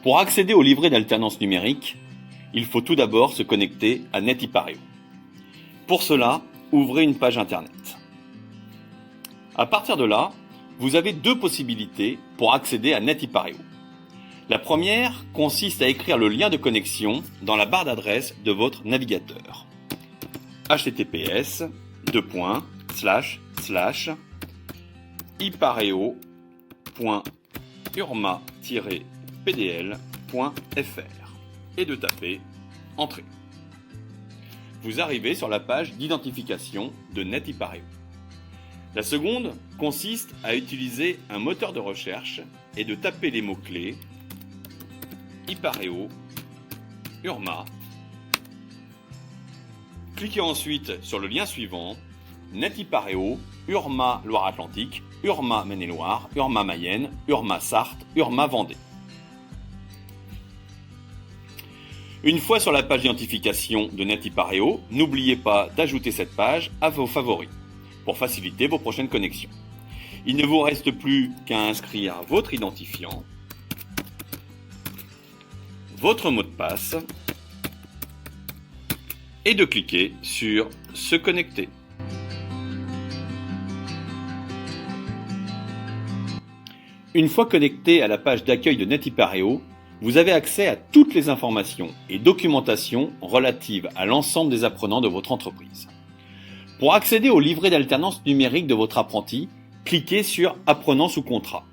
Pour accéder au livret d'alternance numérique, il faut tout d'abord se connecter à NetIpareo. Pour cela, ouvrez une page internet. À partir de là, vous avez deux possibilités pour accéder à NetIpareo. La première consiste à écrire le lien de connexion dans la barre d'adresse de votre navigateur. https://ipareo.urma-pdl.fr et de taper Entrée. Vous arrivez sur la page d'identification de NetIpareo. La seconde consiste à utiliser un moteur de recherche et de taper les mots-clés Ipareo, Urma. Cliquez ensuite sur le lien suivant, NetIpareo, Urma Loire-Atlantique, Urma Maine-et-Loire, Urma Mayenne, Urma Sarthe, Urma Vendée. Une fois sur la page d'identification de NetIpareo, n'oubliez pas d'ajouter cette page à vos favoris pour faciliter vos prochaines connexions. Il ne vous reste plus qu'à inscrire votre identifiant, votre mot de passe et de cliquer sur « Se connecter ». Une fois connecté à la page d'accueil de NetIpareo, vous avez accès à toutes les informations et documentations relatives à l'ensemble des apprenants de votre entreprise. Pour accéder au livret d'alternance numérique de votre apprenti, cliquez sur « Apprenant sous contrat ».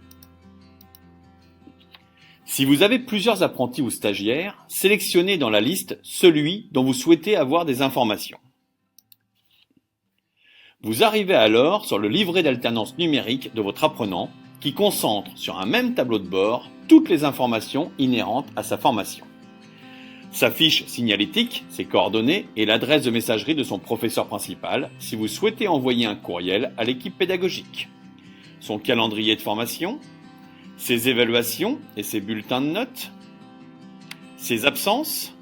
Si vous avez plusieurs apprentis ou stagiaires, sélectionnez dans la liste celui dont vous souhaitez avoir des informations. Vous arrivez alors sur le livret d'alternance numérique de votre apprenant qui concentre sur un même tableau de bord toutes les informations inhérentes à sa formation. Sa fiche signalétique, ses coordonnées et l'adresse de messagerie de son professeur principal si vous souhaitez envoyer un courriel à l'équipe pédagogique. Son calendrier de formation, ses évaluations et ses bulletins de notes, ses absences,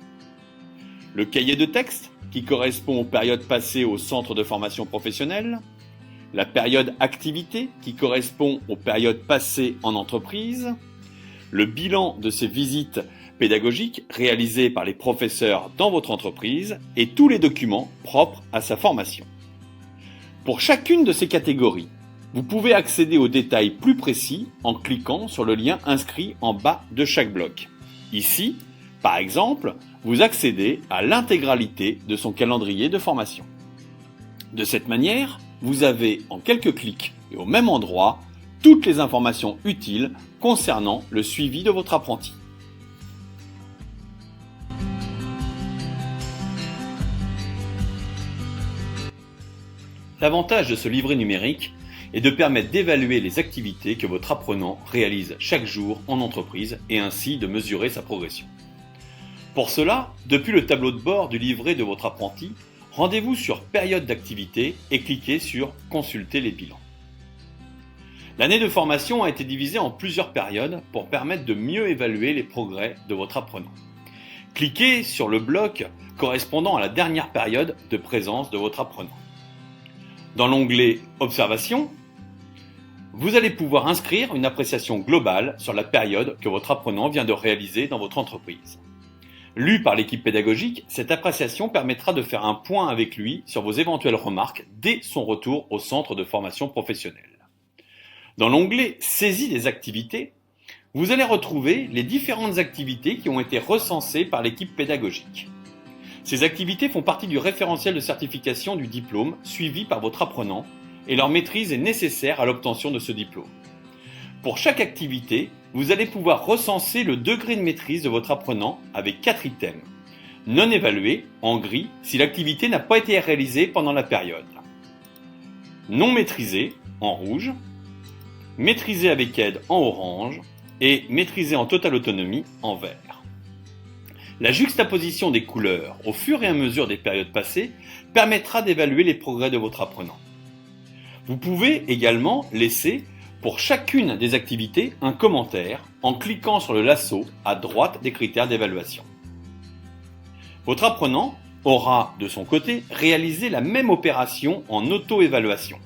le cahier de texte qui correspond aux périodes passées au centre de formation professionnelle, la période activité qui correspond aux périodes passées en entreprise, le bilan de ses visites pédagogiques réalisées par les professeurs dans votre entreprise et tous les documents propres à sa formation. Pour chacune de ces catégories, vous pouvez accéder aux détails plus précis en cliquant sur le lien inscrit en bas de chaque bloc. Ici, par exemple, vous accédez à l'intégralité de son calendrier de formation. De cette manière, vous avez en quelques clics et au même endroit toutes les informations utiles concernant le suivi de votre apprenti. L'avantage de ce livret numérique est de permettre d'évaluer les activités que votre apprenant réalise chaque jour en entreprise et ainsi de mesurer sa progression. Pour cela, depuis le tableau de bord du livret de votre apprenti, rendez-vous sur Période d'activité et cliquez sur Consulter les bilans. L'année de formation a été divisée en plusieurs périodes pour permettre de mieux évaluer les progrès de votre apprenant. Cliquez sur le bloc correspondant à la dernière période de présence de votre apprenant. Dans l'onglet Observation, vous allez pouvoir inscrire une appréciation globale sur la période que votre apprenant vient de réaliser dans votre entreprise. Lue par l'équipe pédagogique, cette appréciation permettra de faire un point avec lui sur vos éventuelles remarques dès son retour au centre de formation professionnelle. Dans l'onglet Saisie des activités, vous allez retrouver les différentes activités qui ont été recensées par l'équipe pédagogique. Ces activités font partie du référentiel de certification du diplôme suivi par votre apprenant et leur maîtrise est nécessaire à l'obtention de ce diplôme. Pour chaque activité, vous allez pouvoir recenser le degré de maîtrise de votre apprenant avec 4 items. Non évalué, en gris, si l'activité n'a pas été réalisée pendant la période. Non maîtrisé, en rouge. Maîtrisé avec aide, en orange. Et maîtrisé en totale autonomie, en vert. La juxtaposition des couleurs au fur et à mesure des périodes passées permettra d'évaluer les progrès de votre apprenant. Vous pouvez également laisser pour chacune des activités un commentaire en cliquant sur le lasso à droite des critères d'évaluation. Votre apprenant aura, de son côté, réalisé la même opération en auto-évaluation.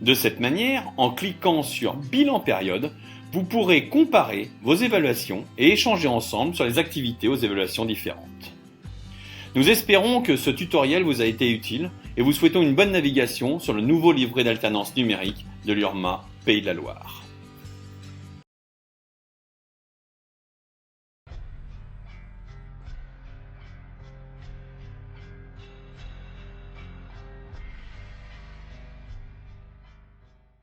De cette manière, en cliquant sur Bilan période, Vous pourrez comparer vos évaluations et échanger ensemble sur les activités aux évaluations différentes. Nous espérons que ce tutoriel vous a été utile et vous souhaitons une bonne navigation sur le nouveau livret d'alternance numérique de l'URMA Pays de la Loire.